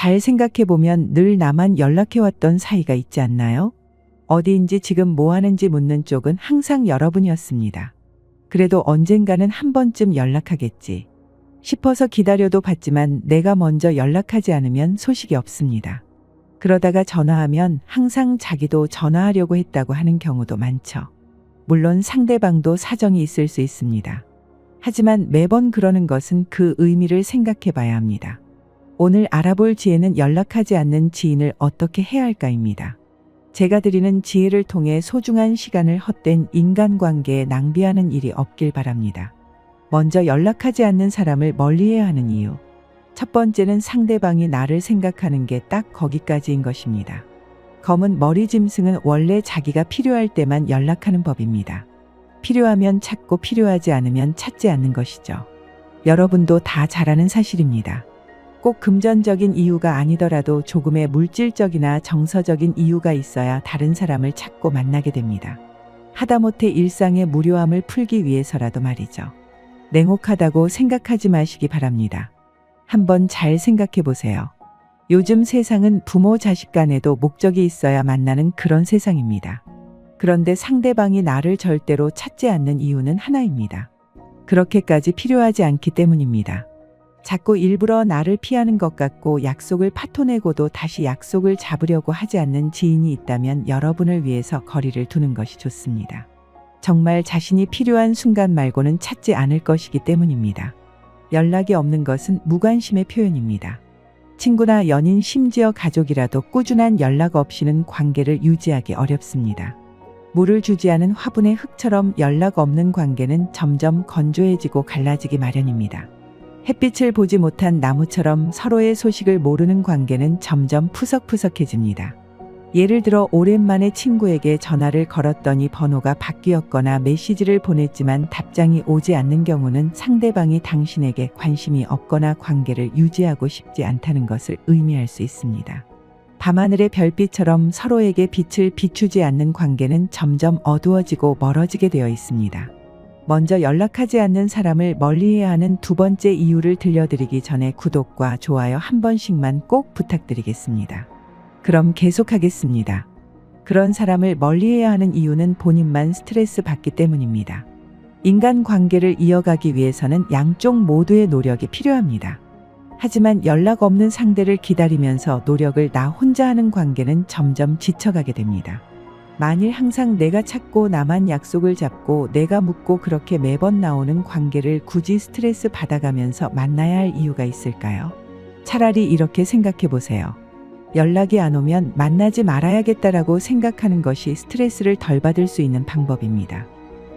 잘 생각해보면 늘 나만 연락해왔던 사이가 있지 않나요? 어디인지 지금 뭐 하는지 묻는 쪽은 항상 여러분이었습니다. 그래도 언젠가는 한 번쯤 연락하겠지 싶어서 기다려도 봤지만 내가 먼저 연락하지 않으면 소식이 없습니다. 그러다가 전화하면 항상 자기도 전화하려고 했다고 하는 경우도 많죠. 물론 상대방도 사정이 있을 수 있습니다. 하지만 매번 그러는 것은 그 의미를 생각해 봐야 합니다. 오늘 알아볼 지혜는 연락하지 않는 지인을 어떻게 해야 할까입니다. 제가 드리는 지혜를 통해 소중한 시간을 헛된 인간관계에 낭비하는 일이 없길 바랍니다. 먼저 연락하지 않는 사람을 멀리해야 하는 이유. 첫 번째는 상대방이 나를 생각하는 게 딱 거기까지인 것입니다. 검은 머리 짐승은 원래 자기가 필요할 때만 연락하는 법입니다. 필요하면 찾고 필요하지 않으면 찾지 않는 것이죠. 여러분도 다 잘 아는 사실입니다. 꼭 금전적인 이유가 아니더라도 조금의 물질적이나 정서적인 이유가 있어야 다른 사람을 찾고 만나게 됩니다. 하다못해 일상의 무료함을 풀기 위해서라도 말이죠. 냉혹하다고 생각하지 마시기 바랍니다. 한번 잘 생각해 보세요. 요즘 세상은 부모 자식 간에도 목적이 있어야 만나는 그런 세상입니다. 그런데 상대방이 나를 절대로 찾지 않는 이유는 하나입니다. 그렇게까지 필요하지 않기 때문입니다. 자꾸 일부러 나를 피하는 것 같고 약속을 파토내고도 다시 약속을 잡으려고 하지 않는 지인이 있다면 여러분을 위해서 거리를 두는 것이 좋습니다. 정말 자신이 필요한 순간 말고는 찾지 않을 것이기 때문입니다. 연락이 없는 것은 무관심의 표현입니다. 친구나 연인 심지어 가족이라도 꾸준한 연락 없이는 관계를 유지하기 어렵습니다. 물을 주지 않은 화분의 흙처럼 연락 없는 관계는 점점 건조해지고 갈라지기 마련입니다. 햇빛을 보지 못한 나무처럼 서로의 소식을 모르는 관계는 점점 푸석푸석해집니다. 예를 들어 오랜만에 친구에게 전화를 걸었더니 번호가 바뀌었거나 메시지를 보냈지만 답장이 오지 않는 경우는 상대방이 당신에게 관심이 없거나 관계를 유지하고 싶지 않다는 것을 의미할 수 있습니다. 밤하늘의 별빛처럼 서로에게 빛을 비추지 않는 관계는 점점 어두워지고 멀어지게 되어 있습니다. 먼저 연락하지 않는 사람을 멀리해야 하는 두 번째 이유를 들려드리기 전에 구독과 좋아요 한 번씩만 꼭 부탁드리겠습니다. 그럼 계속하겠습니다. 그런 사람을 멀리해야 하는 이유는 본인만 스트레스 받기 때문입니다. 인간관계를 이어가기 위해서는 양쪽 모두의 노력이 필요합니다. 하지만 연락 없는 상대를 기다리면서 노력을 나 혼자 하는 관계는 점점 지쳐가게 됩니다. 만일 항상 내가 찾고 나만 약속을 잡고 내가 묻고 그렇게 매번 나오는 관계를 굳이 스트레스 받아가면서 만나야 할 이유가 있을까요? 차라리 이렇게 생각해 보세요. 연락이 안 오면 만나지 말아야겠다라고 생각하는 것이 스트레스를 덜 받을 수 있는 방법입니다.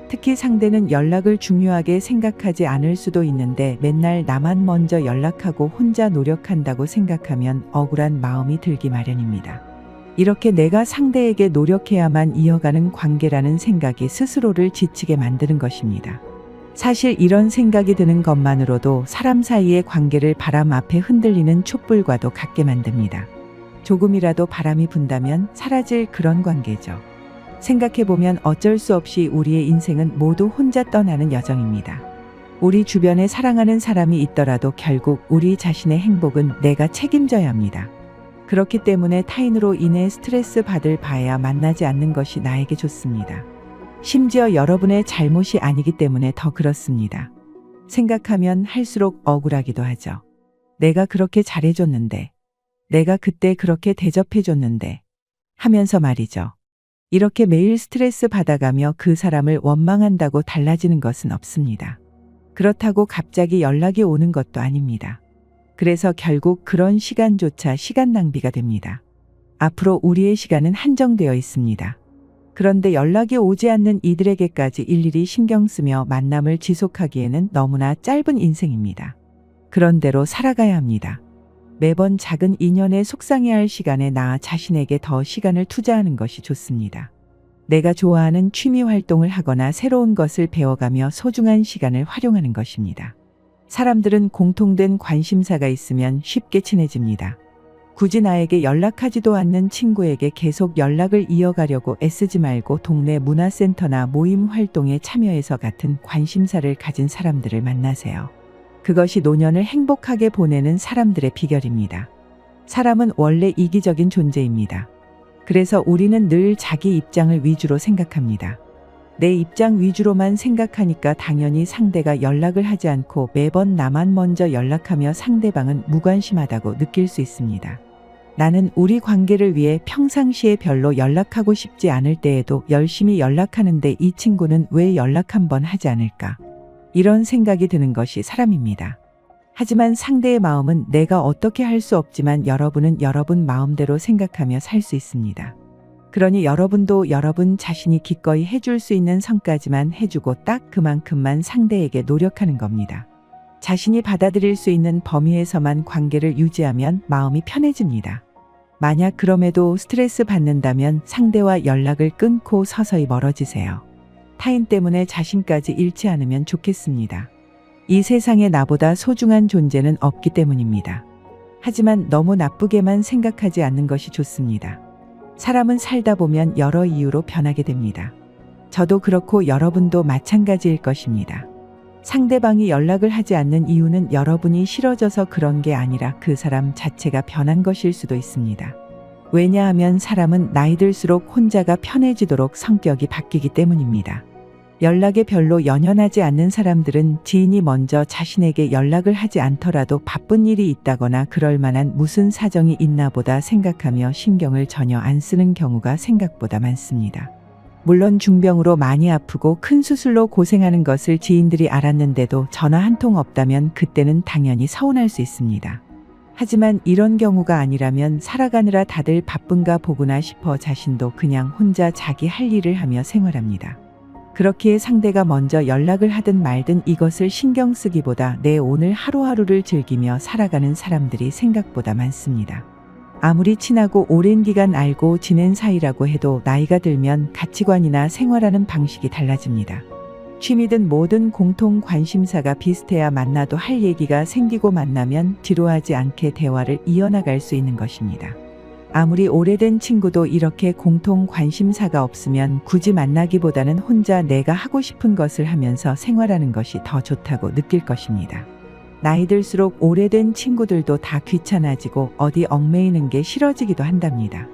특히 상대는 연락을 중요하게 생각하지 않을 수도 있는데 맨날 나만 먼저 연락하고 혼자 노력한다고 생각하면 억울한 마음이 들기 마련입니다. 이렇게 내가 상대에게 노력해야만 이어가는 관계라는 생각이 스스로를 지치게 만드는 것입니다. 사실 이런 생각이 드는 것만으로도 사람 사이의 관계를 바람 앞에 흔들리는 촛불과도 같게 만듭니다. 조금이라도 바람이 분다면 사라질 그런 관계죠. 생각해보면 어쩔 수 없이 우리의 인생은 모두 혼자 떠나는 여정입니다. 우리 주변에 사랑하는 사람이 있더라도 결국 우리 자신의 행복은 내가 책임져야 합니다. 그렇기 때문에 타인으로 인해 스트레스 받을 바에야 만나지 않는 것이 나에게 좋습니다. 심지어 여러분의 잘못이 아니기 때문에 더 그렇습니다. 생각하면 할수록 억울하기도 하죠. 내가 그렇게 잘해줬는데, 내가 그때 그렇게 대접해줬는데 하면서 말이죠. 이렇게 매일 스트레스 받아가며 그 사람을 원망한다고 달라지는 것은 없습니다. 그렇다고 갑자기 연락이 오는 것도 아닙니다. 그래서 결국 그런 시간조차 시간 낭비가 됩니다. 앞으로 우리의 시간은 한정되어 있습니다. 그런데 연락이 오지 않는 이들에게까지 일일이 신경 쓰며 만남을 지속하기에는 너무나 짧은 인생입니다. 그런 대로 살아가야 합니다. 매번 작은 인연에 속상해할 시간에 나 자신에게 더 시간을 투자하는 것이 좋습니다. 내가 좋아하는 취미 활동을 하거나 새로운 것을 배워가며 소중한 시간을 활용하는 것입니다. 사람들은 공통된 관심사가 있으면 쉽게 친해집니다. 굳이 나에게 연락하지도 않는 친구에게 계속 연락을 이어가려고 애쓰지 말고 동네 문화센터나 모임 활동에 참여해서 같은 관심사를 가진 사람들을 만나세요. 그것이 노년을 행복하게 보내는 사람들의 비결입니다. 사람은 원래 이기적인 존재입니다. 그래서 우리는 늘 자기 입장을 위주로 생각합니다. 내 입장 위주로만 생각하니까 당연히 상대가 연락을 하지 않고 매번 나만 먼저 연락하며 상대방은 무관심하다고 느낄 수 있습니다. 나는 우리 관계를 위해 평상시에 별로 연락하고 싶지 않을 때에도 열심히 연락하는데 이 친구는 왜 연락 한번 하지 않을까? 이런 생각이 드는 것이 사람입니다. 하지만 상대의 마음은 내가 어떻게 할 수 없지만 여러분은 여러분 마음대로 생각하며 살 수 있습니다. 그러니 여러분도 여러분 자신이 기꺼이 해줄 수 있는 선까지만 해주고 딱 그만큼만 상대에게 노력하는 겁니다. 자신이 받아들일 수 있는 범위에서만 관계를 유지하면 마음이 편해집니다. 만약 그럼에도 스트레스 받는다면 상대와 연락을 끊고 서서히 멀어지세요. 타인 때문에 자신까지 잃지 않으면 좋겠습니다. 이 세상에 나보다 소중한 존재는 없기 때문입니다. 하지만 너무 나쁘게만 생각하지 않는 것이 좋습니다. 사람은 살다 보면 여러 이유로 변하게 됩니다. 저도 그렇고 여러분도 마찬가지일 것입니다. 상대방이 연락을 하지 않는 이유는 여러분이 싫어져서 그런 게 아니라 그 사람 자체가 변한 것일 수도 있습니다. 왜냐하면 사람은 나이 들수록 혼자가 편해지도록 성격이 바뀌기 때문입니다. 연락에 별로 연연하지 않는 사람들은 지인이 먼저 자신에게 연락을 하지 않더라도 바쁜 일이 있다거나 그럴 만한 무슨 사정이 있나 보다 생각하며 신경을 전혀 안 쓰는 경우가 생각보다 많습니다. 물론 중병으로 많이 아프고 큰 수술로 고생하는 것을 지인들이 알았는데도 전화 한 통 없다면 그때는 당연히 서운할 수 있습니다. 하지만 이런 경우가 아니라면 살아가느라 다들 바쁜가 보구나 싶어 자신도 그냥 혼자 자기 할 일을 하며 생활합니다. 그렇기에 상대가 먼저 연락을 하든 말든 이것을 신경 쓰기보다 내 오늘 하루하루를 즐기며 살아가는 사람들이 생각보다 많습니다. 아무리 친하고 오랜 기간 알고 지낸 사이라고 해도 나이가 들면 가치관이나 생활하는 방식이 달라집니다. 취미든 뭐든 공통 관심사가 비슷해야 만나도 할 얘기가 생기고 만나면 지루하지 않게 대화를 이어나갈 수 있는 것입니다. 아무리 오래된 친구도 이렇게 공통 관심사가 없으면 굳이 만나기보다는 혼자 내가 하고 싶은 것을 하면서 생활하는 것이 더 좋다고 느낄 것입니다. 나이 들수록 오래된 친구들도 다 귀찮아지고 어디 얽매이는 게 싫어지기도 한답니다.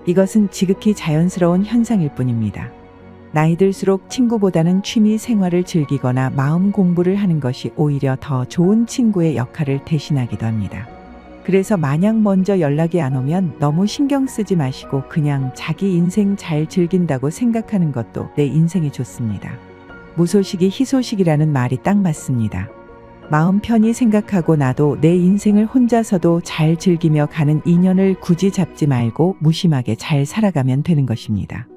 이것은 지극히 자연스러운 현상일 뿐입니다. 나이 들수록 친구보다는 취미 생활을 즐기거나 마음 공부를 하는 것이 오히려 더 좋은 친구의 역할을 대신하기도 합니다. 그래서 마냥 먼저 연락이 안 오면 너무 신경 쓰지 마시고 그냥 자기 인생 잘 즐긴다고 생각하는 것도 내 인생에 좋습니다. 무소식이 희소식이라는 말이 딱 맞습니다. 마음 편히 생각하고 나도 내 인생을 혼자서도 잘 즐기며 가는 인연을 굳이 잡지 말고 무심하게 잘 살아가면 되는 것입니다.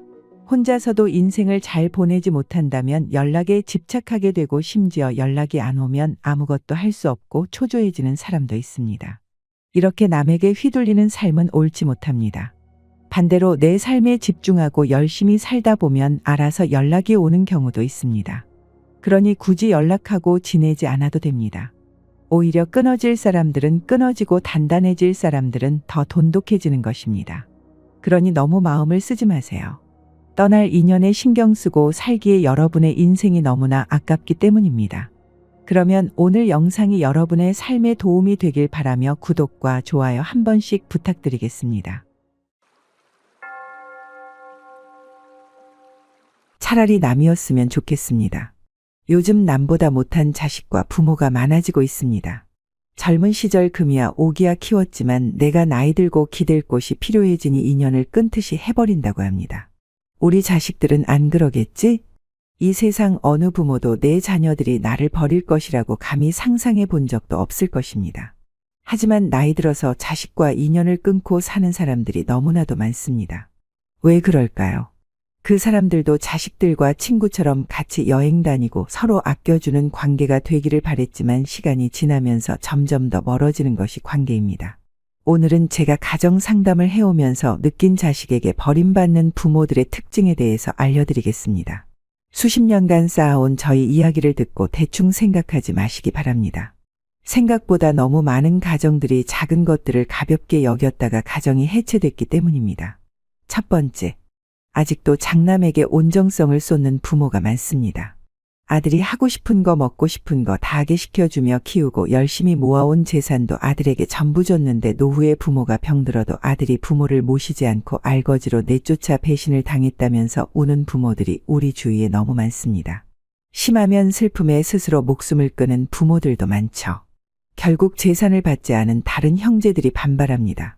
혼자서도 인생을 잘 보내지 못한다면 연락에 집착하게 되고 심지어 연락이 안 오면 아무것도 할 수 없고 초조해지는 사람도 있습니다. 이렇게 남에게 휘둘리는 삶은 옳지 못합니다. 반대로 내 삶에 집중하고 열심히 살다 보면 알아서 연락이 오는 경우도 있습니다. 그러니 굳이 연락하고 지내지 않아도 됩니다. 오히려 끊어질 사람들은 끊어지고 단단해질 사람들은 더 돈독해지는 것입니다. 그러니 너무 마음을 쓰지 마세요. 떠날 인연에 신경 쓰고 살기에 여러분의 인생이 너무나 아깝기 때문입니다. 그러면 오늘 영상이 여러분의 삶에 도움이 되길 바라며 구독과 좋아요 한 번씩 부탁드리겠습니다. 차라리 남이었으면 좋겠습니다. 요즘 남보다 못한 자식과 부모가 많아지고 있습니다. 젊은 시절 금이야 오기야 키웠지만 내가 나이 들고 기댈 곳이 필요해지니 인연을 끊듯이 해버린다고 합니다. 우리 자식들은 안 그러겠지? 이 세상 어느 부모도 내 자녀들이 나를 버릴 것이라고 감히 상상해 본 적도 없을 것입니다. 하지만 나이 들어서 자식과 인연을 끊고 사는 사람들이 너무나도 많습니다. 왜 그럴까요? 그 사람들도 자식들과 친구처럼 같이 여행 다니고 서로 아껴주는 관계가 되기를 바랬지만 시간이 지나면서 점점 더 멀어지는 것이 관계입니다. 오늘은 제가 가정 상담을 해오면서 느낀 자식에게 버림받는 부모들의 특징에 대해서 알려드리겠습니다. 수십 년간 쌓아온 저희 이야기를 듣고 대충 생각하지 마시기 바랍니다. 생각보다 너무 많은 가정들이 작은 것들을 가볍게 여겼다가 가정이 해체됐기 때문입니다. 첫 번째, 아직도 장남에게 온정성을 쏟는 부모가 많습니다. 아들이 하고 싶은 거 먹고 싶은 거 다 하게 시켜주며 키우고 열심히 모아온 재산도 아들에게 전부 줬는데 노후에 부모가 병들어도 아들이 부모를 모시지 않고 알거지로 내쫓아 배신을 당했다면서 우는 부모들이 우리 주위에 너무 많습니다. 심하면 슬픔에 스스로 목숨을 끊은 부모들도 많죠. 결국 재산을 받지 않은 다른 형제들이 반발합니다.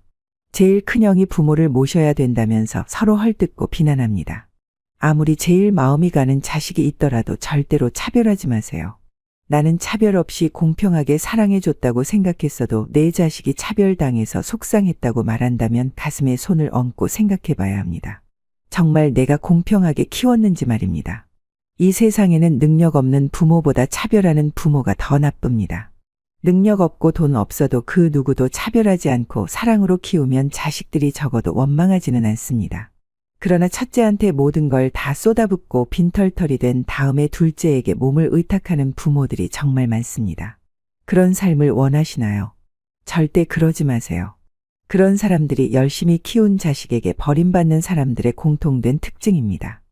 제일 큰형이 부모를 모셔야 된다면서 서로 헐뜯고 비난합니다. 아무리 제일 마음이 가는 자식이 있더라도 절대로 차별하지 마세요. 나는 차별 없이 공평하게 사랑해줬다고 생각했어도 내 자식이 차별당해서 속상했다고 말한다면 가슴에 손을 얹고 생각해봐야 합니다. 정말 내가 공평하게 키웠는지 말입니다. 이 세상에는 능력 없는 부모보다 차별하는 부모가 더 나쁩니다. 능력 없고 돈 없어도 그 누구도 차별하지 않고 사랑으로 키우면 자식들이 적어도 원망하지는 않습니다. 그러나 첫째한테 모든 걸 다 쏟아붓고 빈털털이 된 다음에 둘째에게 몸을 의탁하는 부모들이 정말 많습니다. 그런 삶을 원하시나요? 절대 그러지 마세요. 그런 사람들이 열심히 키운 자식에게 버림받는 사람들의 공통된 특징입니다.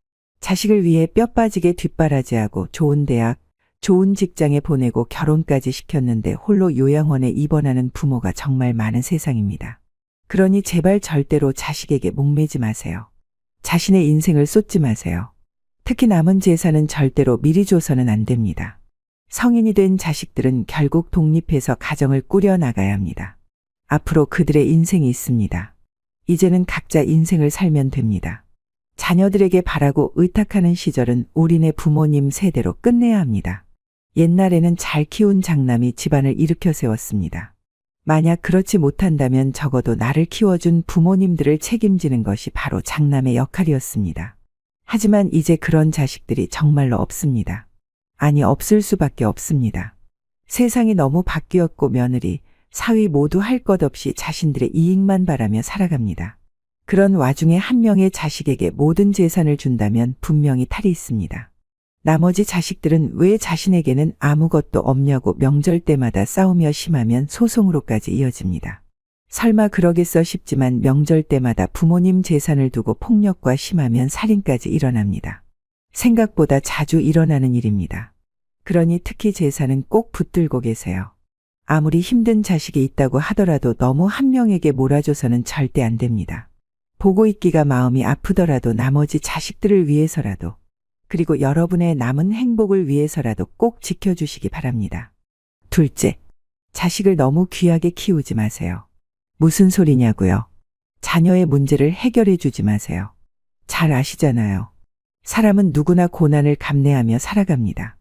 자식을 위해 뼈 빠지게 뒷바라지하고 좋은 대학, 좋은 직장에 보내고 결혼까지 시켰는데 홀로 요양원에 입원하는 부모가 정말 많은 세상입니다. 그러니 제발 절대로 자식에게 목매지 마세요. 자신의 인생을 쏟지 마세요. 특히 남은 재산은 절대로 미리 줘서는 안 됩니다. 성인이 된 자식들은 결국 독립해서 가정을 꾸려나가야 합니다. 앞으로 그들의 인생이 있습니다. 이제는 각자 인생을 살면 됩니다. 자녀들에게 바라고 의탁하는 시절은 우리네 부모님 세대로 끝내야 합니다. 옛날에는 잘 키운 장남이 집안을 일으켜 세웠습니다. 만약 그렇지 못한다면 적어도 나를 키워준 부모님들을 책임지는 것이 바로 장남의 역할이었습니다. 하지만 이제 그런 자식들이 정말로 없습니다. 아니, 없을 수밖에 없습니다. 세상이 너무 바뀌었고 며느리, 사위 모두 할 것 없이 자신들의 이익만 바라며 살아갑니다. 그런 와중에 한 명의 자식에게 모든 재산을 준다면 분명히 탈이 있습니다. 나머지 자식들은 왜 자신에게는 아무것도 없냐고 명절 때마다 싸우며 심하면 소송으로까지 이어집니다. 설마 그러겠어 싶지만 명절 때마다 부모님 재산을 두고 폭력과 심하면 살인까지 일어납니다. 생각보다 자주 일어나는 일입니다. 그러니 특히 재산은 꼭 붙들고 계세요. 아무리 힘든 자식이 있다고 하더라도 너무 한 명에게 몰아줘서는 절대 안 됩니다. 보고 있기가 마음이 아프더라도 나머지 자식들을 위해서라도, 그리고 여러분의 남은 행복을 위해서라도 꼭 지켜주시기 바랍니다. 둘째, 자식을 너무 귀하게 키우지 마세요. 무슨 소리냐고요? 자녀의 문제를 해결해 주지 마세요. 잘 아시잖아요. 사람은 누구나 고난을 감내하며 살아갑니다.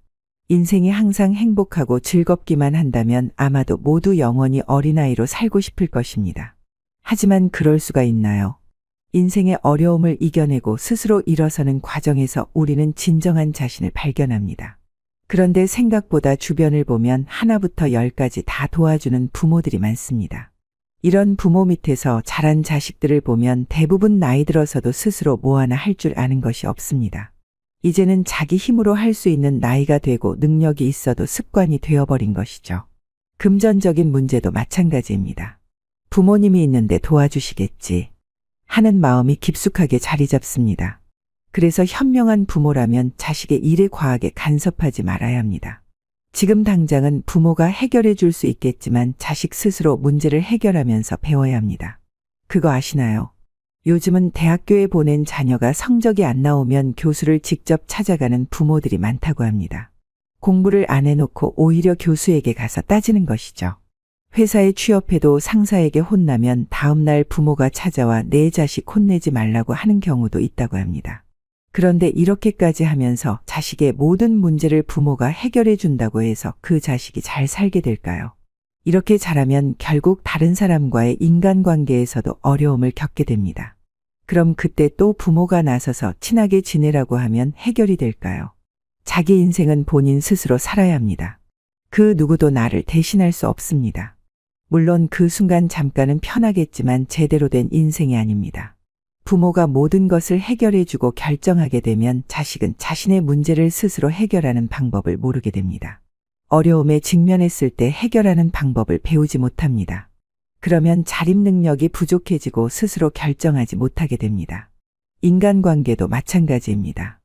인생이 항상 행복하고 즐겁기만 한다면 아마도 모두 영원히 어린아이로 살고 싶을 것입니다. 하지만 그럴 수가 있나요? 인생의 어려움을 이겨내고 스스로 일어서는 과정에서 우리는 진정한 자신을 발견합니다. 그런데 생각보다 주변을 보면 하나부터 열까지 다 도와주는 부모들이 많습니다. 이런 부모 밑에서 자란 자식들을 보면 대부분 나이 들어서도 스스로 뭐 하나 할 줄 아는 것이 없습니다. 이제는 자기 힘으로 할 수 있는 나이가 되고 능력이 있어도 습관이 되어버린 것이죠. 금전적인 문제도 마찬가지입니다. 부모님이 있는데 도와주시겠지 하는 마음이 깊숙하게 자리 잡습니다. 그래서 현명한 부모라면 자식의 일에 과하게 간섭하지 말아야 합니다. 지금 당장은 부모가 해결해 줄 수 있겠지만 자식 스스로 문제를 해결하면서 배워야 합니다. 그거 아시나요? 요즘은 대학교에 보낸 자녀가 성적이 안 나오면 교수를 직접 찾아가는 부모들이 많다고 합니다. 공부를 안 해놓고 오히려 교수에게 가서 따지는 것이죠. 회사에 취업해도 상사에게 혼나면 다음날 부모가 찾아와 내 자식 혼내지 말라고 하는 경우도 있다고 합니다. 그런데 이렇게까지 하면서 자식의 모든 문제를 부모가 해결해 준다고 해서 그 자식이 잘 살게 될까요? 이렇게 자라면 결국 다른 사람과의 인간관계에서도 어려움을 겪게 됩니다. 그럼 그때 또 부모가 나서서 친하게 지내라고 하면 해결이 될까요? 자기 인생은 본인 스스로 살아야 합니다. 그 누구도 나를 대신할 수 없습니다. 물론 그 순간 잠깐은 편하겠지만 제대로 된 인생이 아닙니다. 부모가 모든 것을 해결해주고 결정하게 되면 자식은 자신의 문제를 스스로 해결하는 방법을 모르게 됩니다. 어려움에 직면했을 때 해결하는 방법을 배우지 못합니다. 그러면 자립 능력이 부족해지고 스스로 결정하지 못하게 됩니다. 인간관계도 마찬가지입니다.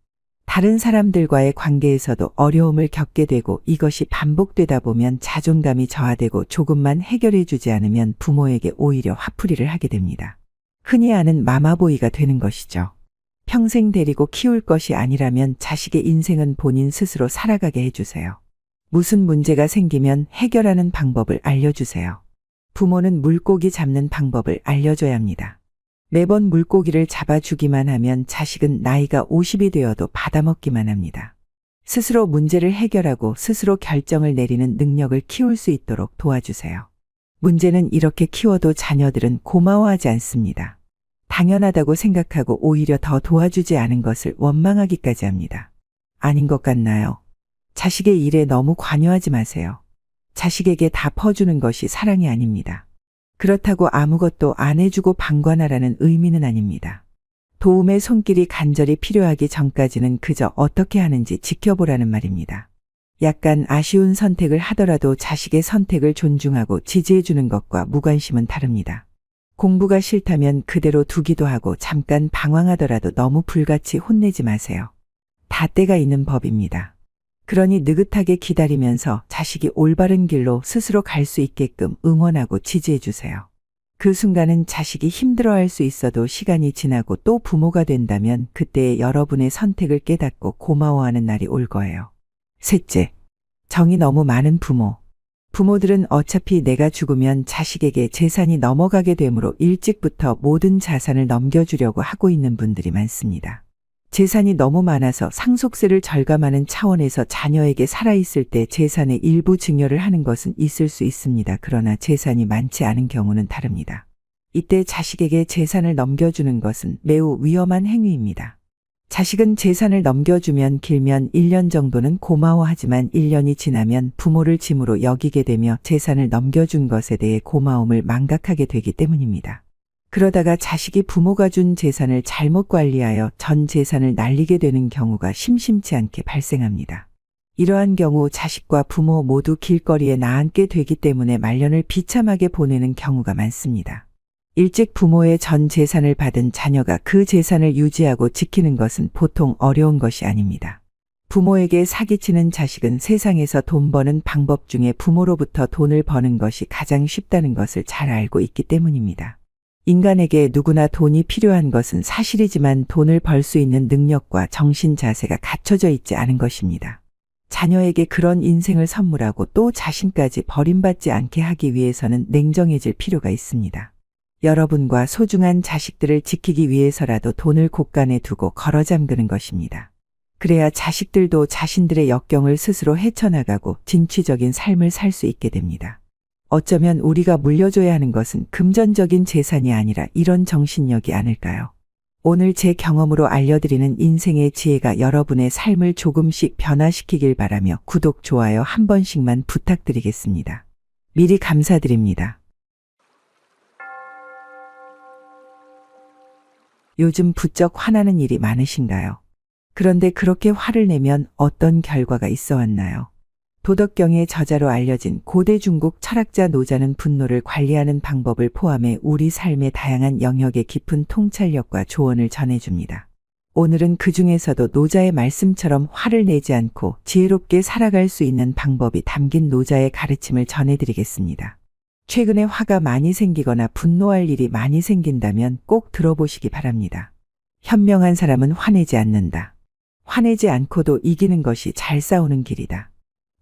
다른 사람들과의 관계에서도 어려움을 겪게 되고 이것이 반복되다 보면 자존감이 저하되고 조금만 해결해 주지 않으면 부모에게 오히려 화풀이를 하게 됩니다. 흔히 아는 마마보이가 되는 것이죠. 평생 데리고 키울 것이 아니라면 자식의 인생은 본인 스스로 살아가게 해주세요. 무슨 문제가 생기면 해결하는 방법을 알려주세요. 부모는 물고기 잡는 방법을 알려줘야 합니다. 매번 물고기를 잡아주기만 하면 자식은 나이가 50이 되어도 받아먹기만 합니다. 스스로 문제를 해결하고 스스로 결정을 내리는 능력을 키울 수 있도록 도와주세요. 문제는 이렇게 키워도 자녀들은 고마워하지 않습니다. 당연하다고 생각하고 오히려 더 도와주지 않은 것을 원망하기까지 합니다. 아닌 것 같나요? 자식의 일에 너무 관여하지 마세요. 자식에게 다 퍼주는 것이 사랑이 아닙니다. 그렇다고 아무것도 안 해주고 방관하라는 의미는 아닙니다. 도움의 손길이 간절히 필요하기 전까지는 그저 어떻게 하는지 지켜보라는 말입니다. 약간 아쉬운 선택을 하더라도 자식의 선택을 존중하고 지지해주는 것과 무관심은 다릅니다. 공부가 싫다면 그대로 두기도 하고 잠깐 방황하더라도 너무 불같이 혼내지 마세요. 다 때가 있는 법입니다. 그러니 느긋하게 기다리면서 자식이 올바른 길로 스스로 갈 수 있게끔 응원하고 지지해 주세요. 그 순간은 자식이 힘들어할 수 있어도 시간이 지나고 또 부모가 된다면 그때의 여러분의 선택을 깨닫고 고마워하는 날이 올 거예요. 셋째, 정이 너무 많은 부모. 부모들은 어차피 내가 죽으면 자식에게 재산이 넘어가게 되므로 일찍부터 모든 자산을 넘겨주려고 하고 있는 분들이 많습니다. 재산이 너무 많아서 상속세를 절감하는 차원에서 자녀에게 살아있을 때 재산의 일부 증여를 하는 것은 있을 수 있습니다. 그러나 재산이 많지 않은 경우는 다릅니다. 이때 자식에게 재산을 넘겨주는 것은 매우 위험한 행위입니다. 자식은 재산을 넘겨주면 길면 1년 정도는 고마워하지만 1년이 지나면 부모를 짐으로 여기게 되며 재산을 넘겨준 것에 대해 고마움을 망각하게 되기 때문입니다. 그러다가 자식이 부모가 준 재산을 잘못 관리하여 전 재산을 날리게 되는 경우가 심심치 않게 발생합니다. 이러한 경우 자식과 부모 모두 길거리에 나앉게 되기 때문에 말년을 비참하게 보내는 경우가 많습니다. 일찍 부모의 전 재산을 받은 자녀가 그 재산을 유지하고 지키는 것은 보통 어려운 것이 아닙니다. 부모에게 사기치는 자식은 세상에서 돈 버는 방법 중에 부모로부터 돈을 버는 것이 가장 쉽다는 것을 잘 알고 있기 때문입니다. 인간에게 누구나 돈이 필요한 것은 사실이지만 돈을 벌 수 있는 능력과 정신 자세가 갖춰져 있지 않은 것입니다. 자녀에게 그런 인생을 선물하고 또 자신까지 버림받지 않게 하기 위해서는 냉정해질 필요가 있습니다. 여러분과 소중한 자식들을 지키기 위해서라도 돈을 곳간에 두고 걸어 잠그는 것입니다. 그래야 자식들도 자신들의 역경을 스스로 헤쳐나가고 진취적인 삶을 살 수 있게 됩니다. 어쩌면 우리가 물려줘야 하는 것은 금전적인 재산이 아니라 이런 정신력이 아닐까요? 오늘 제 경험으로 알려드리는 인생의 지혜가 여러분의 삶을 조금씩 변화시키길 바라며 구독, 좋아요 한 번씩만 부탁드리겠습니다. 미리 감사드립니다. 요즘 부쩍 화나는 일이 많으신가요? 그런데 그렇게 화를 내면 어떤 결과가 있어 왔나요? 도덕경의 저자로 알려진 고대 중국 철학자 노자는 분노를 관리하는 방법을 포함해 우리 삶의 다양한 영역의 깊은 통찰력과 조언을 전해줍니다. 오늘은 그 중에서도 노자의 말씀처럼 화를 내지 않고 지혜롭게 살아갈 수 있는 방법이 담긴 노자의 가르침을 전해드리겠습니다. 최근에 화가 많이 생기거나 분노할 일이 많이 생긴다면 꼭 들어보시기 바랍니다. 현명한 사람은 화내지 않는다. 화내지 않고도 이기는 것이 잘 싸우는 길이다.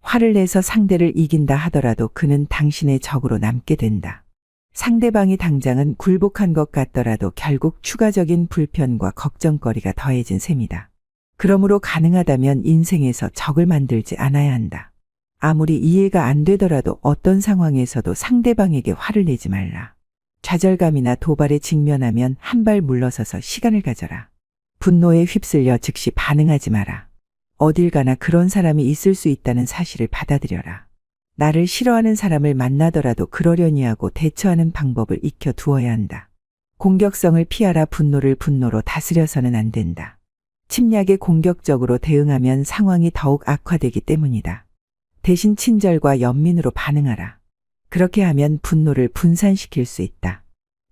화를 내서 상대를 이긴다 하더라도 그는 당신의 적으로 남게 된다. 상대방이 당장은 굴복한 것 같더라도 결국 추가적인 불편과 걱정거리가 더해진 셈이다. 그러므로 가능하다면 인생에서 적을 만들지 않아야 한다. 아무리 이해가 안 되더라도 어떤 상황에서도 상대방에게 화를 내지 말라. 좌절감이나 도발에 직면하면 한 발 물러서서 시간을 가져라. 분노에 휩쓸려 즉시 반응하지 마라. 어딜 가나 그런 사람이 있을 수 있다는 사실을 받아들여라. 나를 싫어하는 사람을 만나더라도 그러려니 하고 대처하는 방법을 익혀 두어야 한다. 공격성을 피하라. 분노를 분노로 다스려서는 안 된다. 침략에 공격적으로 대응하면 상황이 더욱 악화되기 때문이다. 대신 친절과 연민으로 반응하라. 그렇게 하면 분노를 분산시킬 수 있다.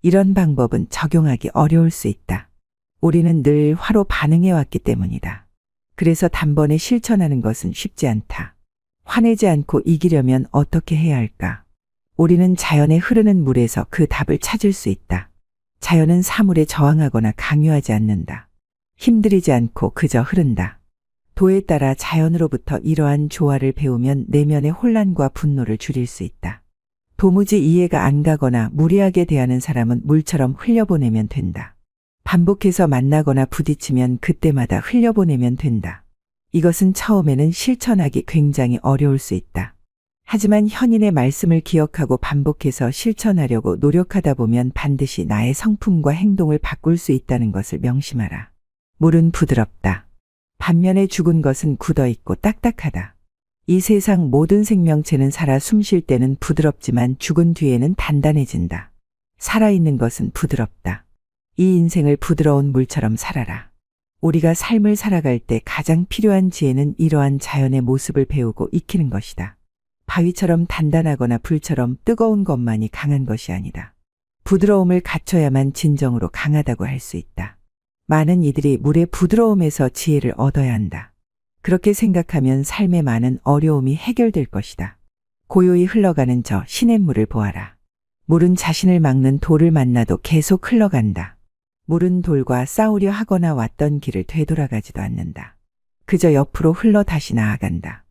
이런 방법은 적용하기 어려울 수 있다. 우리는 늘 화로 반응해왔기 때문이다. 그래서 단번에 실천하는 것은 쉽지 않다. 화내지 않고 이기려면 어떻게 해야 할까? 우리는 자연에 흐르는 물에서 그 답을 찾을 수 있다. 자연은 사물에 저항하거나 강요하지 않는다. 힘들이지 않고 그저 흐른다. 도에 따라 자연으로부터 이러한 조화를 배우면 내면의 혼란과 분노를 줄일 수 있다. 도무지 이해가 안 가거나 무리하게 대하는 사람은 물처럼 흘려보내면 된다. 반복해서 만나거나 부딪히면 그때마다 흘려보내면 된다. 이것은 처음에는 실천하기 굉장히 어려울 수 있다. 하지만 현인의 말씀을 기억하고 반복해서 실천하려고 노력하다 보면 반드시 나의 성품과 행동을 바꿀 수 있다는 것을 명심하라. 물은 부드럽다. 반면에 죽은 것은 굳어있고 딱딱하다. 이 세상 모든 생명체는 살아 숨쉴 때는 부드럽지만 죽은 뒤에는 단단해진다. 살아있는 것은 부드럽다. 이 인생을 부드러운 물처럼 살아라. 우리가 삶을 살아갈 때 가장 필요한 지혜는 이러한 자연의 모습을 배우고 익히는 것이다. 바위처럼 단단하거나 불처럼 뜨거운 것만이 강한 것이 아니다. 부드러움을 갖춰야만 진정으로 강하다고 할 수 있다. 많은 이들이 물의 부드러움에서 지혜를 얻어야 한다. 그렇게 생각하면 삶의 많은 어려움이 해결될 것이다. 고요히 흘러가는 저 시냇물을 보아라. 물은 자신을 막는 돌을 만나도 계속 흘러간다. 물은 돌과 싸우려 하거나 왔던 길을 되돌아가지도 않는다. 그저 옆으로 흘러 다시 나아간다.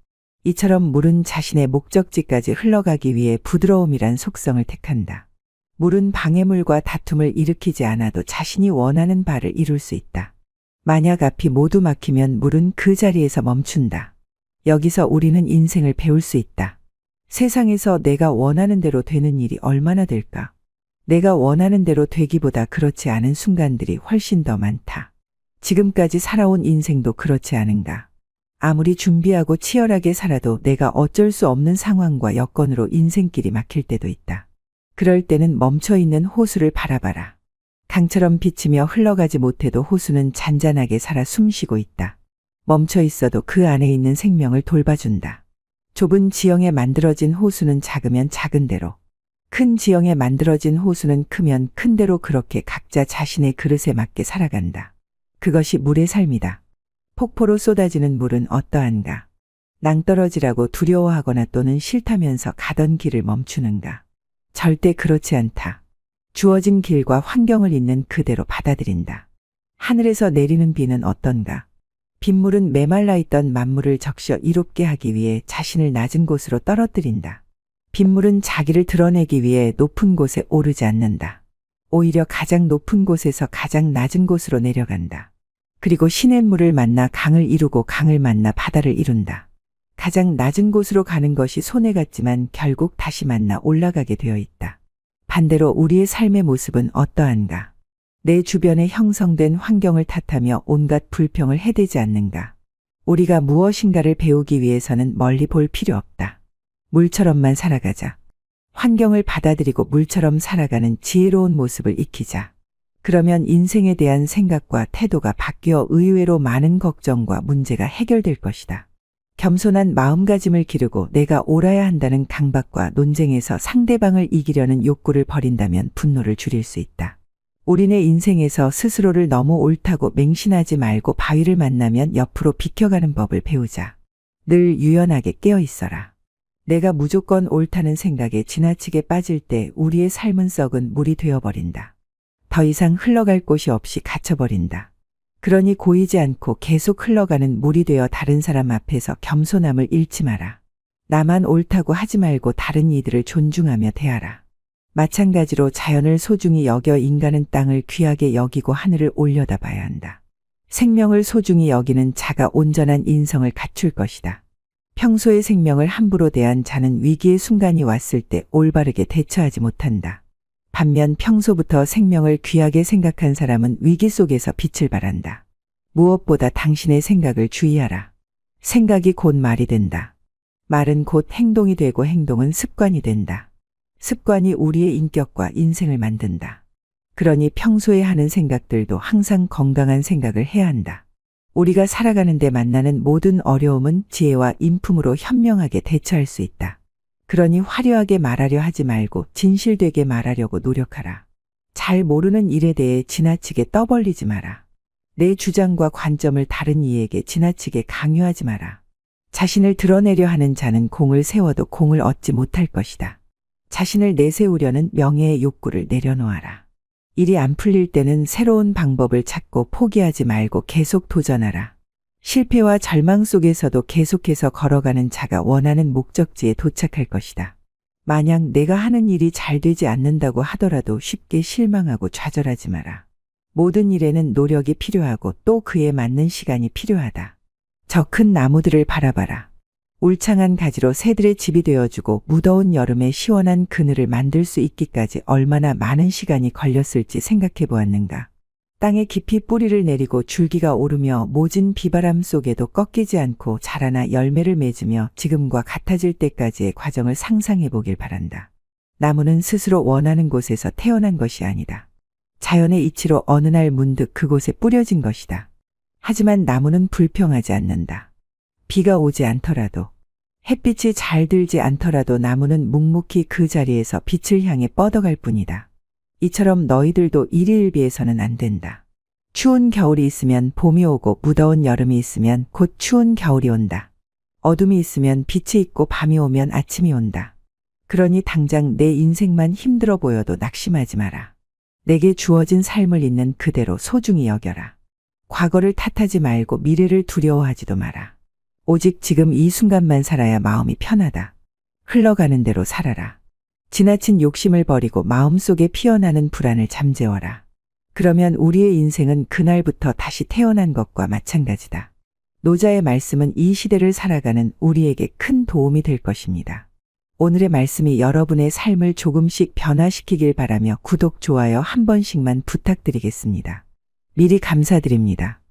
이처럼 물은 자신의 목적지까지 흘러가기 위해 부드러움이란 속성을 택한다. 물은 방해물과 다툼을 일으키지 않아도 자신이 원하는 바를 이룰 수 있다. 만약 앞이 모두 막히면 물은 그 자리에서 멈춘다. 여기서 우리는 인생을 배울 수 있다. 세상에서 내가 원하는 대로 되는 일이 얼마나 될까? 내가 원하는 대로 되기보다 그렇지 않은 순간들이 훨씬 더 많다. 지금까지 살아온 인생도 그렇지 않은가? 아무리 준비하고 치열하게 살아도 내가 어쩔 수 없는 상황과 여건으로 인생길이 막힐 때도 있다. 그럴 때는 멈춰있는 호수를 바라봐라. 강처럼 비치며 흘러가지 못해도 호수는 잔잔하게 살아 숨쉬고 있다. 멈춰 있어도 그 안에 있는 생명을 돌봐준다. 좁은 지형에 만들어진 호수는 작으면 작은 대로, 큰 지형에 만들어진 호수는 크면 큰 대로 그렇게 각자 자신의 그릇에 맞게 살아간다. 그것이 물의 삶이다. 폭포로 쏟아지는 물은 어떠한가? 낭떠러지라고 두려워하거나 또는 싫다면서 가던 길을 멈추는가? 절대 그렇지 않다. 주어진 길과 환경을 있는 그대로 받아들인다. 하늘에서 내리는 비는 어떤가? 빗물은 메말라 있던 만물을 적셔 이롭게 하기 위해 자신을 낮은 곳으로 떨어뜨린다. 빗물은 자기를 드러내기 위해 높은 곳에 오르지 않는다. 오히려 가장 높은 곳에서 가장 낮은 곳으로 내려간다. 그리고 시냇물을 만나 강을 이루고 강을 만나 바다를 이룬다. 가장 낮은 곳으로 가는 것이 손해 같지만 결국 다시 만나 올라가게 되어 있다. 반대로 우리의 삶의 모습은 어떠한가? 내 주변에 형성된 환경을 탓하며 온갖 불평을 해대지 않는가? 우리가 무엇인가를 배우기 위해서는 멀리 볼 필요 없다. 물처럼만 살아가자. 환경을 받아들이고 물처럼 살아가는 지혜로운 모습을 익히자. 그러면 인생에 대한 생각과 태도가 바뀌어 의외로 많은 걱정과 문제가 해결될 것이다. 겸손한 마음가짐을 기르고 내가 옳아야 한다는 강박과 논쟁에서 상대방을 이기려는 욕구를 버린다면 분노를 줄일 수 있다. 우리네 인생에서 스스로를 너무 옳다고 맹신하지 말고 바위를 만나면 옆으로 비켜가는 법을 배우자. 늘 유연하게 깨어 있어라. 내가 무조건 옳다는 생각에 지나치게 빠질 때 우리의 삶은 썩은 물이 되어버린다. 더 이상 흘러갈 곳이 없이 갇혀버린다. 그러니 고이지 않고 계속 흘러가는 물이 되어 다른 사람 앞에서 겸손함을 잃지 마라. 나만 옳다고 하지 말고 다른 이들을 존중하며 대하라. 마찬가지로 자연을 소중히 여겨 인간은 땅을 귀하게 여기고 하늘을 올려다봐야 한다. 생명을 소중히 여기는 자가 온전한 인성을 갖출 것이다. 평소의 생명을 함부로 대한 자는 위기의 순간이 왔을 때 올바르게 대처하지 못한다. 반면 평소부터 생명을 귀하게 생각한 사람은 위기 속에서 빛을 발한다. 무엇보다 당신의 생각을 주의하라. 생각이 곧 말이 된다. 말은 곧 행동이 되고 행동은 습관이 된다. 습관이 우리의 인격과 인생을 만든다. 그러니 평소에 하는 생각들도 항상 건강한 생각을 해야 한다. 우리가 살아가는데 만나는 모든 어려움은 지혜와 인품으로 현명하게 대처할 수 있다. 그러니 화려하게 말하려 하지 말고 진실되게 말하려고 노력하라. 잘 모르는 일에 대해 지나치게 떠벌리지 마라. 내 주장과 관점을 다른 이에게 지나치게 강요하지 마라. 자신을 드러내려 하는 자는 공을 세워도 공을 얻지 못할 것이다. 자신을 내세우려는 명예의 욕구를 내려놓아라. 일이 안 풀릴 때는 새로운 방법을 찾고 포기하지 말고 계속 도전하라. 실패와 절망 속에서도 계속해서 걸어가는 자가 원하는 목적지에 도착할 것이다. 만약 내가 하는 일이 잘 되지 않는다고 하더라도 쉽게 실망하고 좌절하지 마라. 모든 일에는 노력이 필요하고 또 그에 맞는 시간이 필요하다. 저 큰 나무들을 바라봐라. 울창한 가지로 새들의 집이 되어주고 무더운 여름에 시원한 그늘을 만들 수 있기까지 얼마나 많은 시간이 걸렸을지 생각해 보았는가. 땅에 깊이 뿌리를 내리고 줄기가 오르며 모진 비바람 속에도 꺾이지 않고 자라나 열매를 맺으며 지금과 같아질 때까지의 과정을 상상해 보길 바란다. 나무는 스스로 원하는 곳에서 태어난 것이 아니다. 자연의 이치로 어느 날 문득 그곳에 뿌려진 것이다. 하지만 나무는 불평하지 않는다. 비가 오지 않더라도, 햇빛이 잘 들지 않더라도 나무는 묵묵히 그 자리에서 빛을 향해 뻗어갈 뿐이다. 이처럼 너희들도 일희일비해서는 안 된다. 추운 겨울이 있으면 봄이 오고 무더운 여름이 있으면 곧 추운 겨울이 온다. 어둠이 있으면 빛이 있고 밤이 오면 아침이 온다. 그러니 당장 내 인생만 힘들어 보여도 낙심하지 마라. 내게 주어진 삶을 있는 그대로 소중히 여겨라. 과거를 탓하지 말고 미래를 두려워하지도 마라. 오직 지금 이 순간만 살아야 마음이 편하다. 흘러가는 대로 살아라. 지나친 욕심을 버리고 마음속에 피어나는 불안을 잠재워라. 그러면 우리의 인생은 그날부터 다시 태어난 것과 마찬가지다. 노자의 말씀은 이 시대를 살아가는 우리에게 큰 도움이 될 것입니다. 오늘의 말씀이 여러분의 삶을 조금씩 변화시키길 바라며 구독, 좋아요 한 번씩만 부탁드리겠습니다. 미리 감사드립니다.